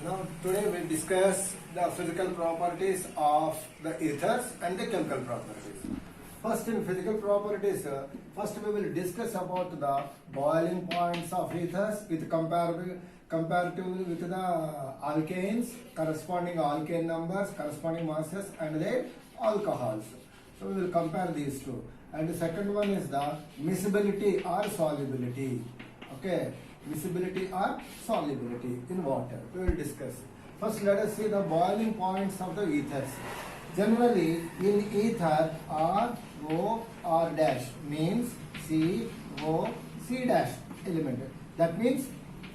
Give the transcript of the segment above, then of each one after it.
Now today we discuss the physical properties of the ethers and the chemical properties. First in physical properties, first we will discuss about the boiling points of ethers with comparatively with the alkanes, corresponding alkane numbers, corresponding masses and the alcohols. So we will compare these two. And the second one is the miscibility or solubility. Okay, miscibility or solubility in water. We will discuss. First, let us see the boiling points of the ethers. Generally, in ether, R, O, R dash means C, O, C dash element. That means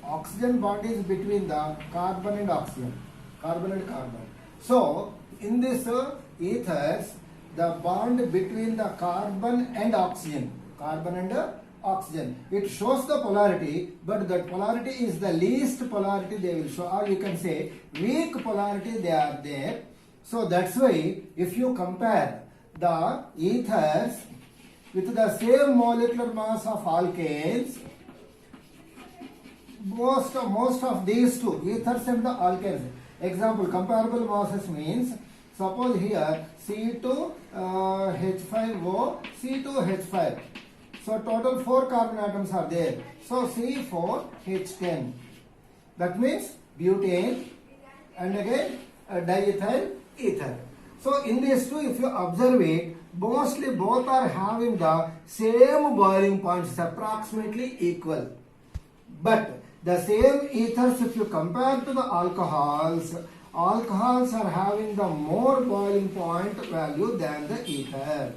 oxygen bond is between the carbon and oxygen, carbon and carbon. So, in this ethers, the bond between the carbon and oxygen, it shows the polarity, but that polarity is the least polarity they will show, or you can say weak polarity they are there. So that's why if you compare the ethers with the same molecular mass of alkanes, most of these two, ethers and the alkanes, example comparable masses means, suppose here C2H5O, C2H5. So total 4 carbon atoms are there. So C4H10. That means butane and again diethyl ether. So in these two, if you observe it, mostly both are having the same boiling points, approximately equal. But the same ethers, if you compare to the alcohols are having the more boiling point value than the ether.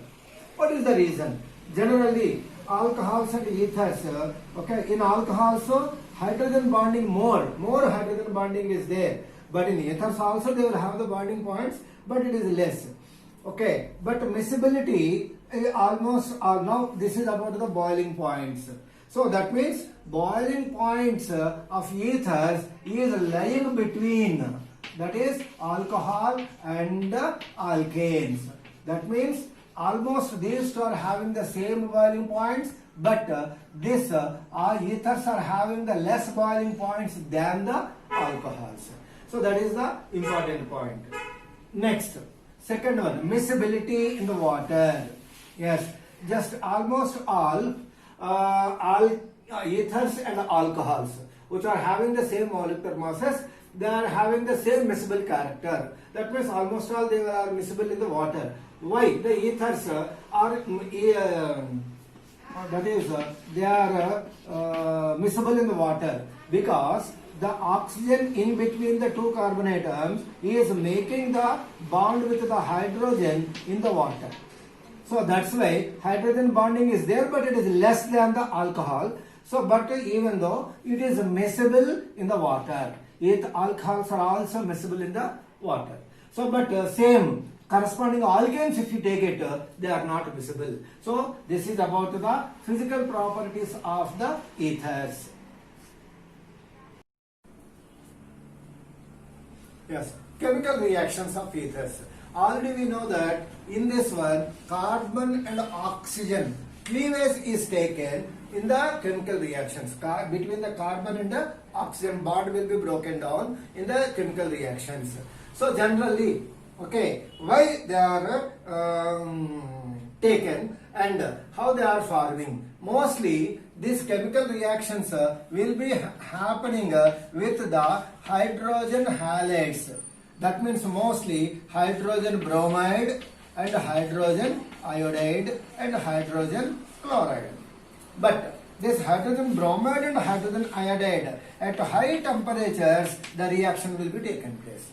What is the reason? Generally, alcohols and ethers, in alcohols, hydrogen bonding more hydrogen bonding is there. But in ethers also they will have the bonding points, but it is less. Okay, but miscibility almost, now this is about the boiling points. So that means boiling points of ethers is lying between, that is alcohol and alkanes. That means almost these two are having the same boiling points, but ethers are having the less boiling points than the alcohols. So that is the important point. Next, second one, miscibility in the water. Yes, just almost all ethers and alcohols which are having the same molecular masses, they are having the same miscible character. That means almost all they are miscible in the water. Why? The ethers are they are miscible in the water because the oxygen in between the two carbon atoms is making the bond with the hydrogen in the water. So that's why hydrogen bonding is there, but it is less than the alcohol. So, but even though it is miscible in the water, alcohols are also miscible in the water. So, but same corresponding alkanes, if you take it, they are not miscible. So, this is about the physical properties of the ethers. Yes, chemical reactions of ethers. Already we know that in this one, carbon and oxygen cleavage is taken in the chemical reactions. Between the carbon and the oxygen bond will be broken down in the chemical reactions. So generally, okay, why they are taken and how they are forming. Mostly these chemical reactions will be happening with the hydrogen halides. That means mostly hydrogen bromide and hydrogen iodide and hydrogen chloride. But this hydrogen bromide and hydrogen iodide, at high temperatures the reaction will be taken place.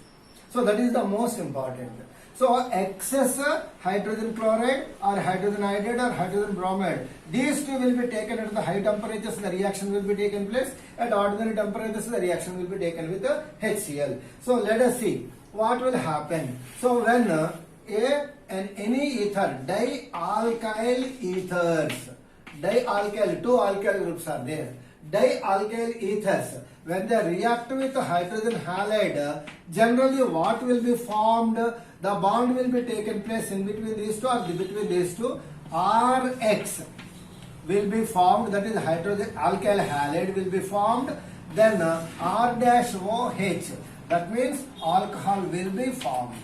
So that is the most important. So excess hydrogen chloride or hydrogen iodide or hydrogen bromide, these two will be taken at the high temperatures, the reaction will be taken place. At ordinary temperatures the reaction will be taken with the HCl. So let us see what will happen. So when any ether, dialkyl ethers, two alkyl groups are there. Dialkyl ethers, when they react with hydrogen halide, generally what will be formed? The bond will be taken place in between these two, or between these two, RX will be formed, that is hydrogen alkyl halide will be formed. Then R dash OH, That means alcohol will be formed.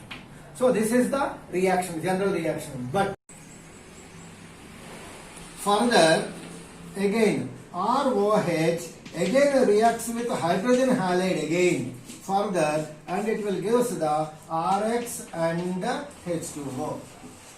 So this is the reaction, general reaction. But further, again, ROH again reacts with hydrogen halide again further, and it will give us the RX and H2O.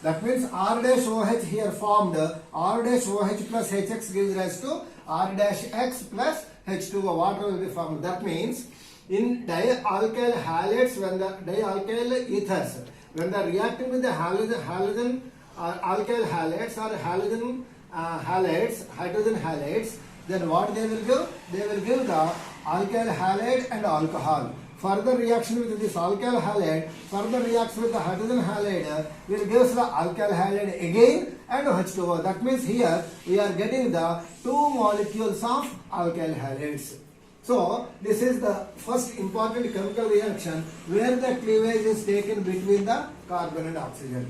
That means R-OH here formed, R-OH plus HX gives rise to R-X plus H2O. Water will be formed. That means in dialkyl halides, when the dialkyl ethers, when they are reacting with the halogen alkyl halides or halogen halides, hydrogen halides, then what they will give? They will give the alkyl halide and alcohol. Further reaction with this alkyl halide, further reacts with the hydrogen halide, will give us the alkyl halide again and H2O. That means here we are getting the two molecules of alkyl halides. So this is the first important chemical reaction where the cleavage is taken between the carbon and oxygen.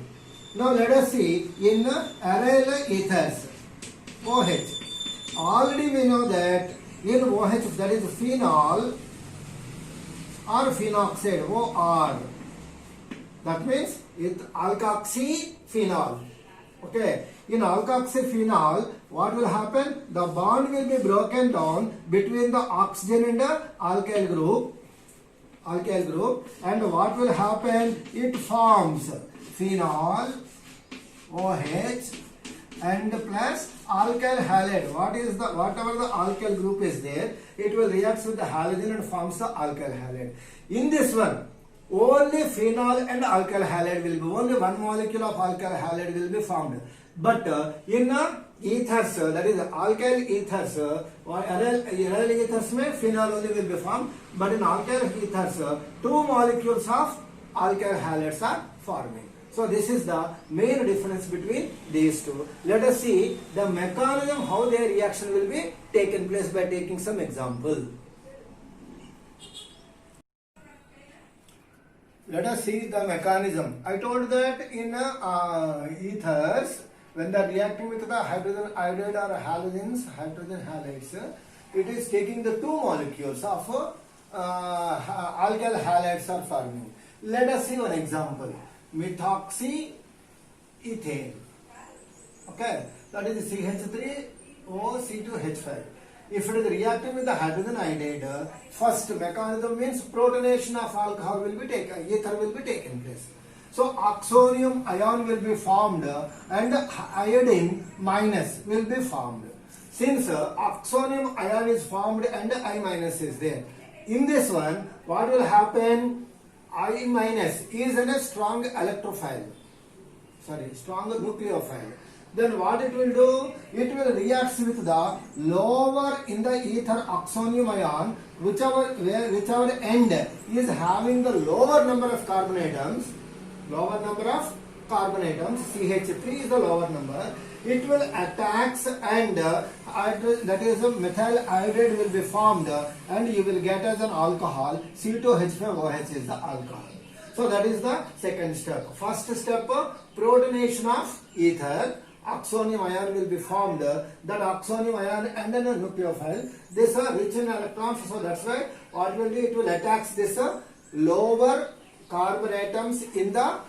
Now let us see in aryl ethers, OH. Already we know that in OH, that is phenol or phenoxide, OR. That means it's alkoxyphenol. Okay. In alkoxyphenol, what will happen? The bond will be broken down between the oxygen and the alkyl group. And what will happen? It forms phenol, OH, and plus alkyl halide. Whatever the alkyl group is there, it will react with the halogen and forms the alkyl halide. In this one, only phenol and alkyl halide will be, only one molecule of alkyl halide will be formed. But in ethers, that is alkyl ethers, or aryl ethers mein phenol only will be formed, but in alkyl ethers, two molecules of alkyl halides are forming. So this is the main difference between these two. Let us see the mechanism how their reaction will be taken place by taking some example. Let us see the mechanism. I told that in ethers, when they are reacting with the hydrogen iodide or halogens, hydrogen halides, it is taking the two molecules of alkyl halides are forming. Let us see one example. Methoxyethane. Okay, that is CH3OC2H5. If it is reacting with the hydrogen iodide, first mechanism means protonation of alcohol will be taken, ether will be taken place. So oxonium ion will be formed and iodine minus will be formed. Since oxonium ion is formed and I minus is there, in this one what will happen? I minus is a strong electrophile, strong nucleophile. Then what it will do? It will react with the lower in the ether oxonium ion, whichever end is having the lower number of carbon atoms. CH3 is the lower number. It will attacks and that is a methyl iodide will be formed and you will get as an alcohol. C2H5OH is the alcohol. So that is the second step. First step, protonation of ether. Oxonium ion will be formed. That oxonium ion and then a nucleophile. These are rich in electrons. So that's why what will do? It will attacks this lower carbon atoms in the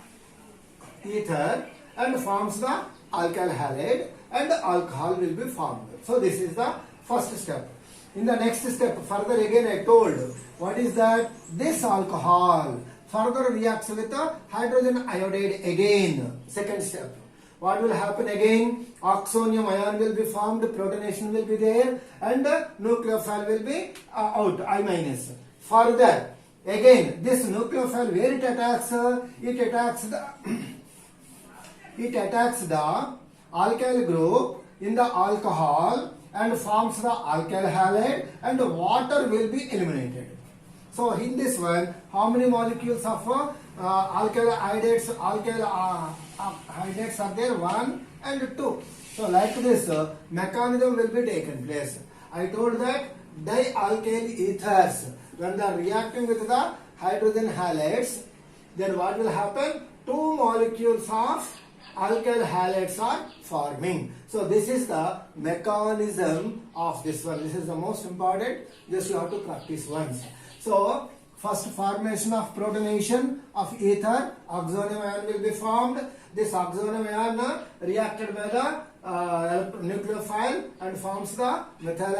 ether and forms the alkyl halide and alcohol will be formed. So this is the first step. In the next step, further again I told, what is that? This alcohol further reacts with the hydrogen iodide again. Second step. What will happen again? Oxonium ion will be formed, protonation will be there and nucleophile will be out, I minus. Further, again this nucleophile where it attacks? It attacks the alkyl group in the alcohol and forms the alkyl halide and water will be eliminated. So in this one, how many molecules of alkyl hydrates are there? 1 and 2. So like this mechanism will be taken place. I told that dialkyl ethers, when they are reacting with the hydrogen halides, then what will happen? Two molecules of alkyl halides are forming. So this is the mechanism of this one. This is the most important. Just you have to practice once. So First formation of protonation of ether, oxonium ion will be formed. This oxonium ion reacted by the nucleophile and forms the methyl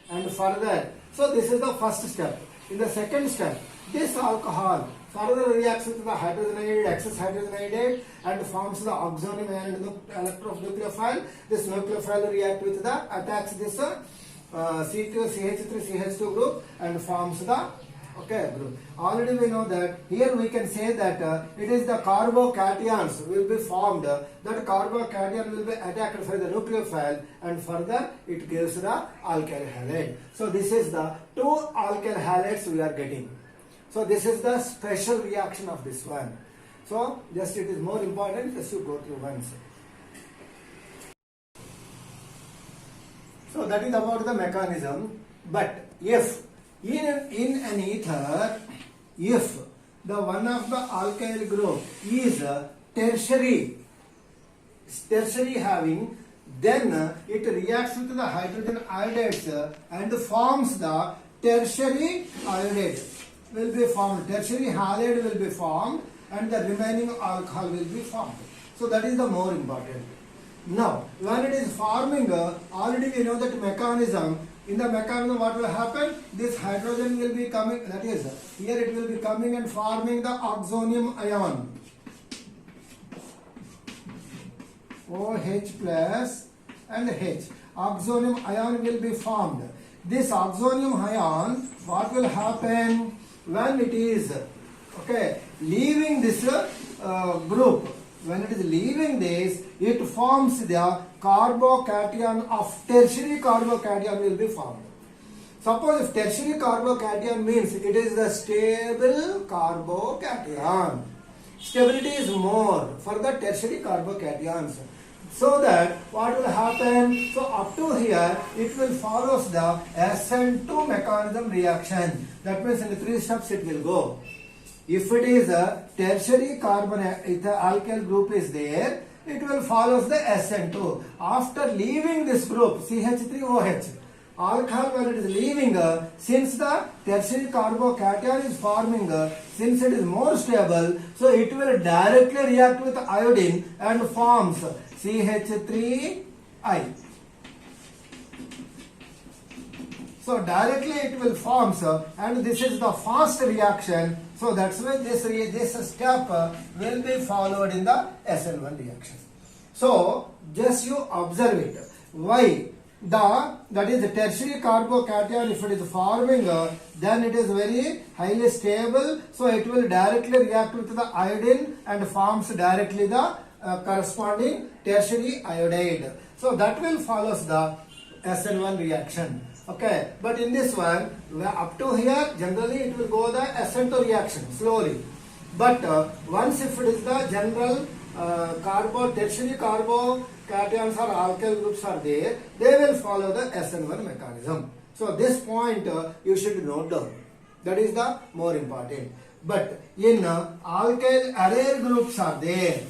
and further. So this is the first step. In the second step, this alcohol further reacts with the hydrogen iodide, excess hydrogen iodide, and forms the oxonium ion in the electron of nucleophile. This nucleophile react with the attacks this C2CH3CH2 group and forms the group. Already we know that here we can say that it is the carbocations will be formed. That carbocation will be attacked by the nucleophile and further it gives the alkyl halide. So this is the two alkyl halides we are getting. So this is the special reaction of this one. So just it is more important just you go through once. So that is about the mechanism. But if in an ether, if the one of the alkyl group is tertiary having, then it reacts with the hydrogen iodides and forms the tertiary iodide will be formed. Tertiary halide will be formed and the remaining alcohol will be formed. So that is the more important. Now, when it is forming, already we know that mechanism. In the mechanism, what will happen? This hydrogen will be coming, that is, here it will be coming and forming the oxonium ion. OH plus and H. Oxonium ion will be formed. This oxonium ion, what will happen when it is leaving this group? When it is leaving this, it forms the carbocation of tertiary carbocation will be formed. Suppose if tertiary carbocation means it is the stable carbocation. Stability is more for the tertiary carbocations. So that what will happen? So up to here it will follow the SN2 mechanism reaction. That means in the 3 steps it will go. If it is a tertiary alkyl group is there, it will follow the SN2. After leaving this group, CH3OH, alcohol when it is leaving, since the tertiary carbocation is forming, since it is more stable, so it will directly react with iodine and forms CH3I. So directly it will form, and this is the fast reaction. So that's why this step will be followed in the SN1 reaction. So just you observe it. Why? That is the tertiary carbocation, if it is forming, then it is very highly stable. So it will directly react with the iodine and forms directly the corresponding tertiary iodide. So that will follow the SN1 reaction. Okay, but in this one, up to here, generally it will go the SN2 reaction slowly. But once if it is the general tertiary carbocations or alkyl groups are there, they will follow the SN1 mechanism. So this point you should note down. That is the more important. But in alkyl aryl groups are there.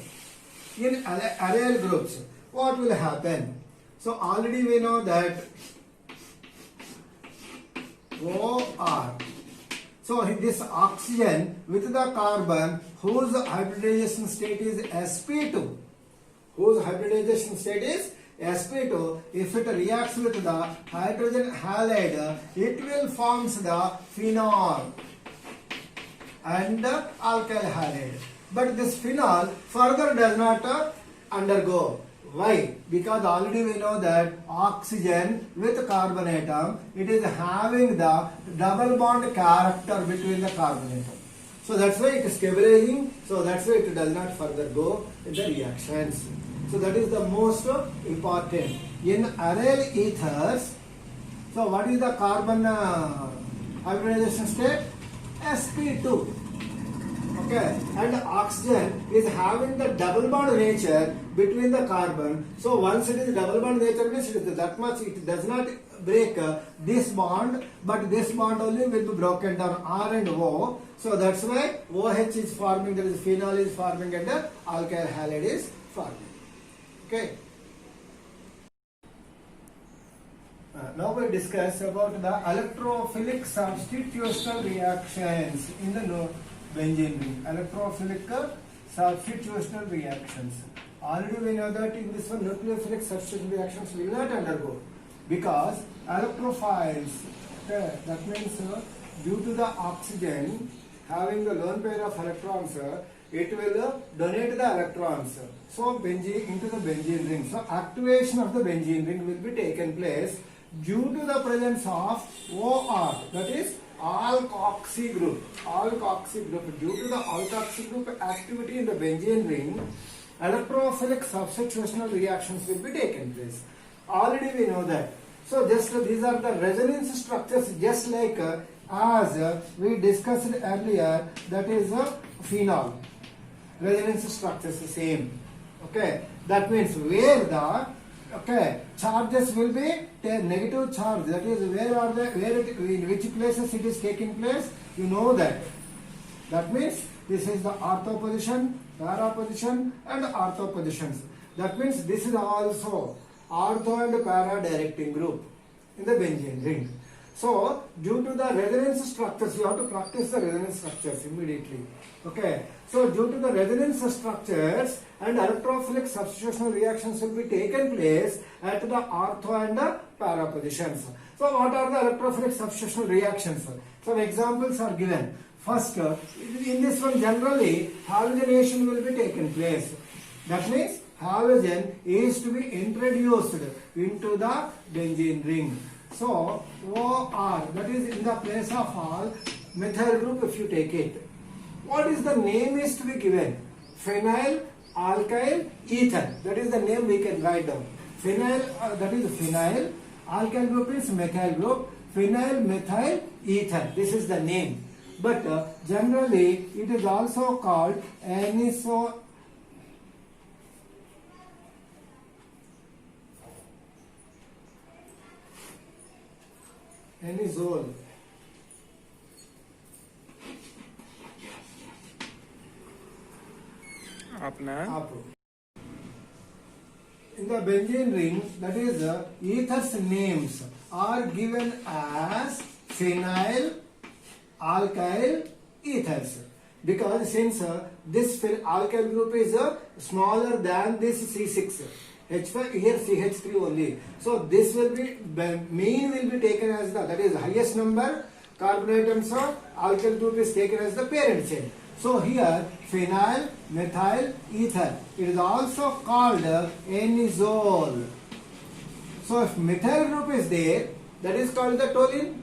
In aryl groups, what will happen? So already we know that OR. So this oxygen with the carbon whose hybridization state is sp2. Whose hybridization state is sp2. If it reacts with the hydrogen halide, it will form the phenol and alkyl halide. But this phenol further does not undergo. Why? Because already we know that oxygen with carbon atom, it is having the double bond character between the carbon atom. So that's why it is stabilizing. So that's why it does not further go in the reactions. So that is the most important. In aryl ethers, so what is the carbon hybridization state? sp2. Okay, and oxygen is having the double bond nature between the carbon. So once it is double bond nature means it is that much, it does not break this bond, but this bond only will be broken down, R and O. So that's why OH is forming, there is phenol is forming and the alkyl halide is forming. Okay. Now we discuss about the electrophilic substitutional reactions in the benzene ring. Electrophilic substitutional reactions. Already we know that in this one nucleophilic substitution reactions will not undergo because electrophiles, okay, that means due to the oxygen having the lone pair of electrons, it will donate the electrons. So benzene into the benzene ring. So activation of the benzene ring will be taken place due to the presence of OR, that is alkoxy group. Alkoxy group. Due to the alkoxy group activity in the benzene ring, electrophilic substitutional reactions will be taken place. Already we know that. So just these are the resonance structures, just like as we discussed earlier, that is phenol. Resonance structures the same. Okay, that means where the charges will be negative charge, that is in which places it is taking place, you know that. That means this is the ortho position, para position and ortho positions. That means this is also ortho and para directing group in the benzene ring. So due to the resonance structures, you have to practice the resonance structures immediately. Okay. So due to the resonance structures and electrophilic substitutional reactions will be taken place at the ortho and the para positions. So what are the electrophilic substitutional reactions? Some examples are given. First, in this one generally halogenation will be taken place. That means halogen is to be introduced into the benzene ring. So OR, that is in the place of all methyl group if you take it. What is the name is to be given? Phenyl alkyl ether. That is the name we can write down. Phenyl, that is phenyl. Alkyl group is methyl group. Phenyl methyl ether. This is the name. But generally it is also called anisole. In the benzene ring, that is ethers names are given as phenyl alkyl ethers, because since this alkyl group is smaller than this C6, H5, here CH3 only. So this will be, mean will be taken as the, that is highest number carbon atoms of alkyl group is taken as the parent chain. So here phenyl methyl ether, it is also called anisole. So if methyl group is there, that is called the toluene.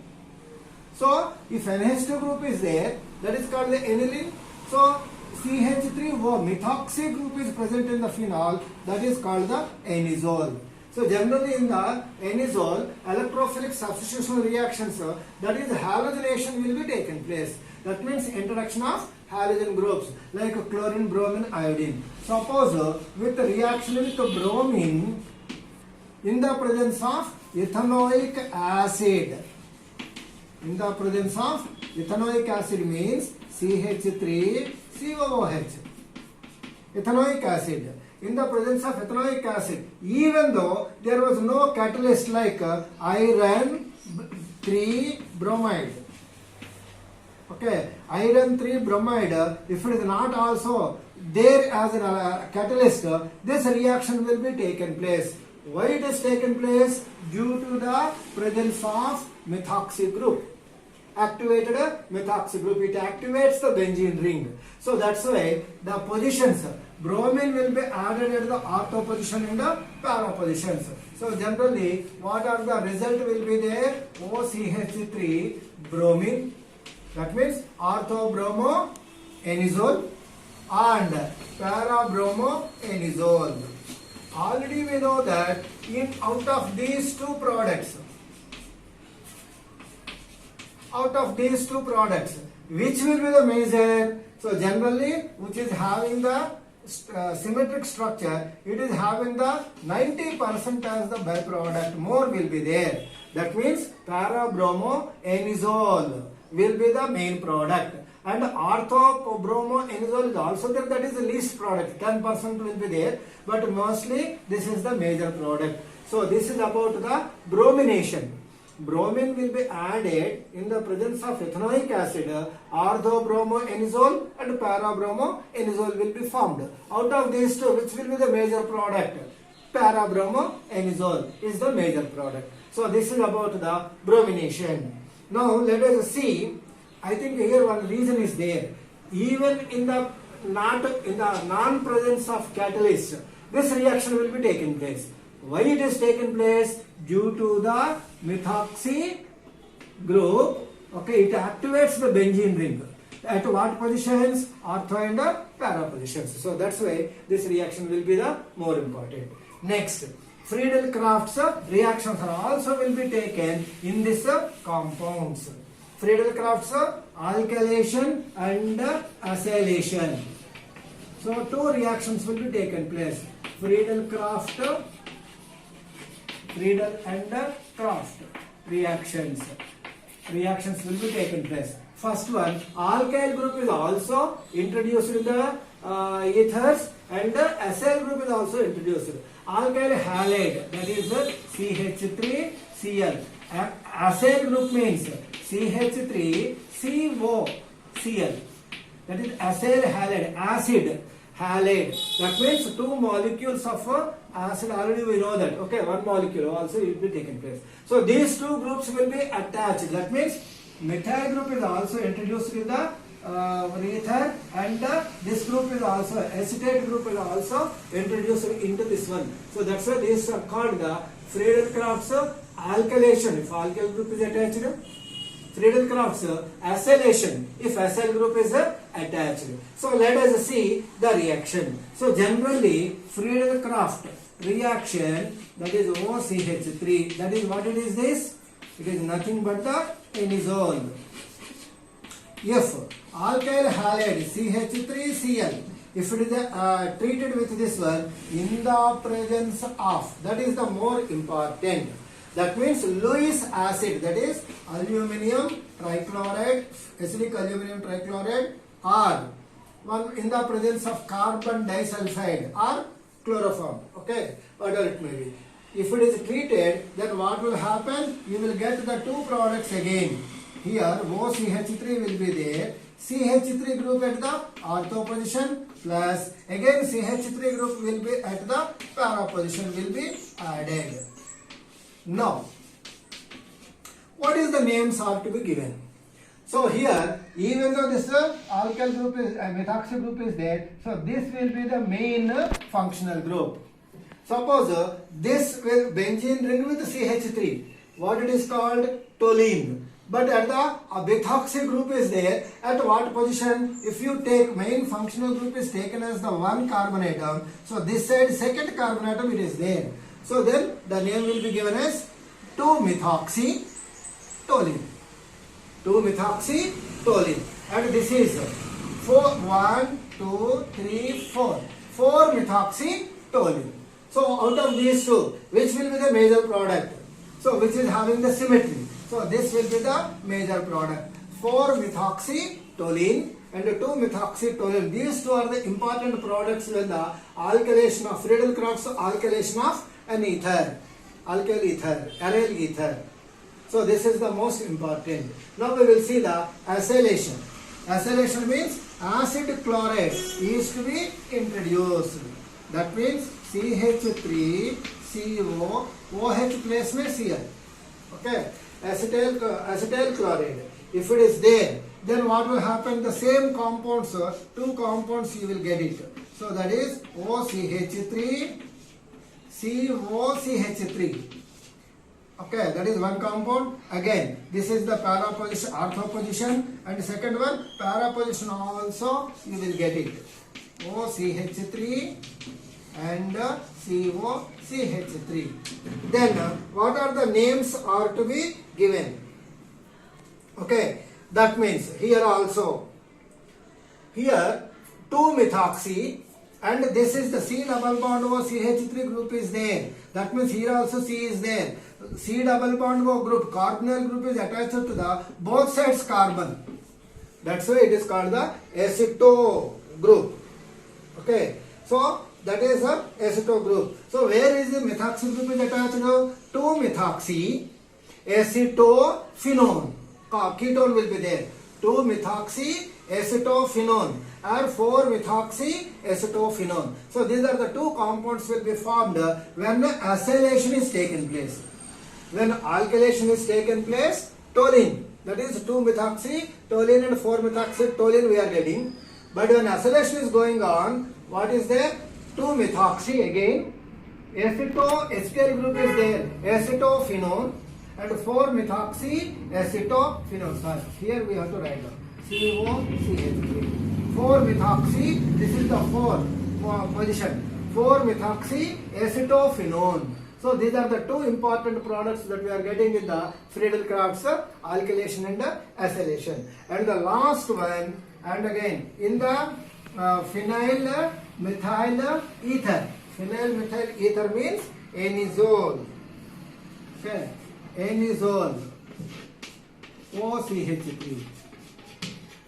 So if NH2 group is there, that is called the aniline. So CH3O methoxy group is present in the phenol, that is called the anisole. So generally in the anisole, electrophilic substitutional reactions, that is halogenation will be taken place. That means introduction of halogen groups like chlorine, bromine, iodine. Suppose with the reaction with bromine in the presence of ethanoic acid. In the presence of ethanoic acid means CH3 COOH. Ethanoic acid. In the presence of ethanoic acid, even though there was no catalyst like iron 3 bromide. Okay, iron 3 bromide, if it is not also there as a catalyst, this reaction will be taken place. Why it is taken place? Due to the presence of methoxy group. Activated methoxy group, it activates the benzene ring. So that's why the positions, bromine will be added at the ortho position in the para positions. So generally what are the result will be there? OCH3 bromine, that means ortho bromo anisole and para bromo anisole. Already we know that out of these two products, which will be the major? So generally, which is having the symmetric structure, it is having the 90% as the byproduct. More will be there. That means para-bromo anisole will be the main product. And ortho-bromo anisole is also there. That is the least product. 10% will be there. But mostly this is the major product. So this is about the bromination. Bromine will be added in the presence of ethanoic acid. Orthobromoenazole and parabromoenazole will be formed. Out of these two, which will be the major product? Parabromoenazole is the major product. So this is about the bromination. Now let us see. I think here one reason is there. Even in the non-presence of catalyst, this reaction will be taking place. Why it is taken place? Due to the methoxy group. Okay, it activates the benzene ring. At what positions? Ortho and para positions. So that's why this reaction will be the more important. Next, Friedel-Crafts reactions are also will be taken in this compounds. Friedel-Crafts alkylation and acylation. So two reactions will be taken place. Friedel-Crafts reactions will be taken place. First one, alkyl group is also introduced in the ethers, and the acyl group is also introduced. Alkyl halide, that is CH3Cl. Acyl group means CH3COCl. That is acyl halide, acid halide. That means two molecules of acid. Already we know that. Okay, one molecule also will be taken place. So these two groups will be attached. That means methyl group is also introduced in the ether, and this group is also, acetate group is also introduced into this one. So that's why these are called the Friedel-Crafts alkylation if alkyl group is attached. Friedel-Crafts acylation if acyl group is attached. So let us see the reaction. So generally Friedel-Crafts reaction, that is OCH3, that is what it is this? It is nothing but the enazole. If alkyl halide CH3Cl, if it is treated with this one in the presence of, that is the more important. That means Lewis acid, that is aluminum trichloride, acidic aluminum trichloride, or one in the presence of carbon disulfide or chloroform. Okay, whatever it may be. If it is treated, then what will happen? You will get the two products again. Here OCH3 will be there. CH3 group at the ortho position plus again CH3 group will be at the para position will be added. Now, what is the names are to be given? So here, even though this alkyl group is methoxy group is there, so this will be the main functional group. Suppose this will benzene ring with CH3. What it is called? Toluene. But at the methoxy group is there. At what position? If you take main functional group is taken as the one carbon atom. So this side second carbon atom it is there. So then the name will be given as 2-methoxy-toluene. 2-methoxy-toluene. And this is 1, 2, 3, 4. 4-methoxy-toluene. So out of these two, which will be the major product? So which is having the symmetry. So this will be the major product. 4-methoxy-toluene and 2-methoxy-toluene. These two are the important products when the alkylation of Friedel-Crafts alkylation of an ether, alkyl ether, aryl ether. So this is the most important. Now we will see the acylation. Acylation means acid chloride is to be introduced. That means CH3CO, OH place में Cl. Okay, acetyl chloride. If it is there, then what will happen? The same compounds, two compounds you will get it. So that is OCH3, COCH3. Okay, that is one compound. Again, this is the para position, ortho position, and the second one para position also you will get it. OCH3 and COCH3. Then what are the names are to be given? Okay, that means here also, here 2-methoxy, and this is the C double bond O CH3 group is there. That means here also C is there. C double bond O group, carbonyl group is attached to the both sides carbon. That's why it is called the aceto group. Okay, so that is a aceto group. So where is the methoxy group is attached? 2-methoxy acetophenone. Ketone will be there. 2-methoxy acetophenone or 4-methoxy acetophenone. So these are the two compounds will be formed when acylation is taken place. When alkylation is taken place, toluene, that is 2-methoxy toluene and 4-methoxy toluene we are getting. But when acylation is going on, what is there? 2-methoxy again, acetyl group is there, acetophenone, and 4-methoxy acetophenone. Sorry, here we have to write down COCH3. 4-methoxy, this is the 4 position, 4-methoxy acetophenone. So these are the two important products that we are getting in the Friedel-Crafts alkylation and acylation. And the last one, and again in the phenyl methyl ether. Phenyl methyl ether means anisole. Okay, anisole. OCH3.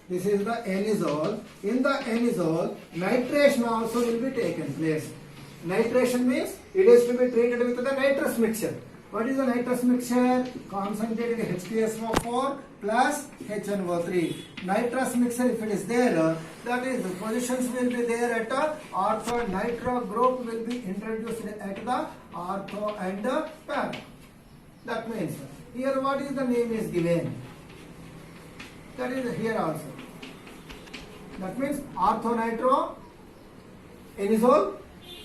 This is the anisole. In the anisole, nitration also will be taken place. Nitration means it is to be treated with the nitrous mixture. What is the nitrous mixture? Concentrated H2SO4 plus HNO3. Nitrous mixture, if it is there, that is the positions will be there at ortho nitro group will be introduced at the ortho and para. That means here what is the name is given. That is here also. That means ortho nitro anisole,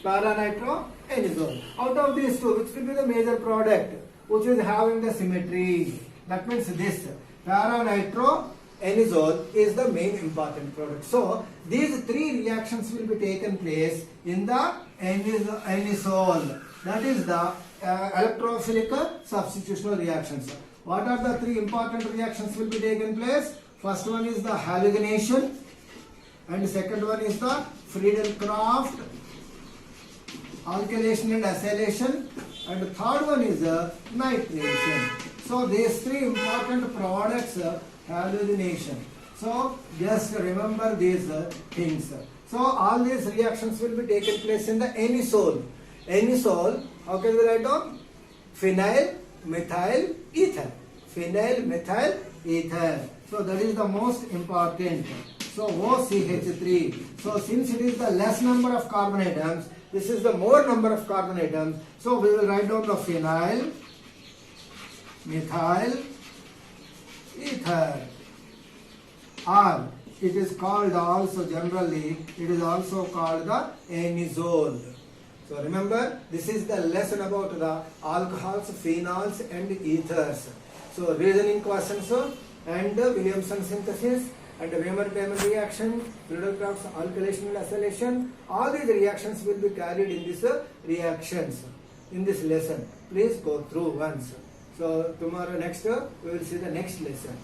para nitro anisole. Out of these two, which will be the major product which is having the symmetry? That means this para nitro anisole is the main important product. So these three reactions will be taken place in the anisole. That is the electrophilic substitutional reactions. What are the three important reactions will be taken place? First one is the halogenation, and second one is the Friedel-Crafts alkylation and acylation, and the third one is nitration. So these three important products, halogenation. So just remember these things. So all these reactions will be taken place in the anisole. Anisole, how can we write down? Phenyl methyl ether. Phenyl methyl ether. So that is the most important. So OCH3. So since it is the less number of carbon atoms, this is the more number of carbon atoms. So we will write down the phenyl methyl ether. Or it is called also generally, it is also called the anisole. So remember, this is the lesson about the alcohols, phenols and ethers. So reasoning questions and Williamson synthesis and Weber-Diamond reaction, Friedel-Crafts alkylation and acylation, all these reactions will be carried in this reactions in this lesson. Please go through once. So tomorrow next we will see the next lesson.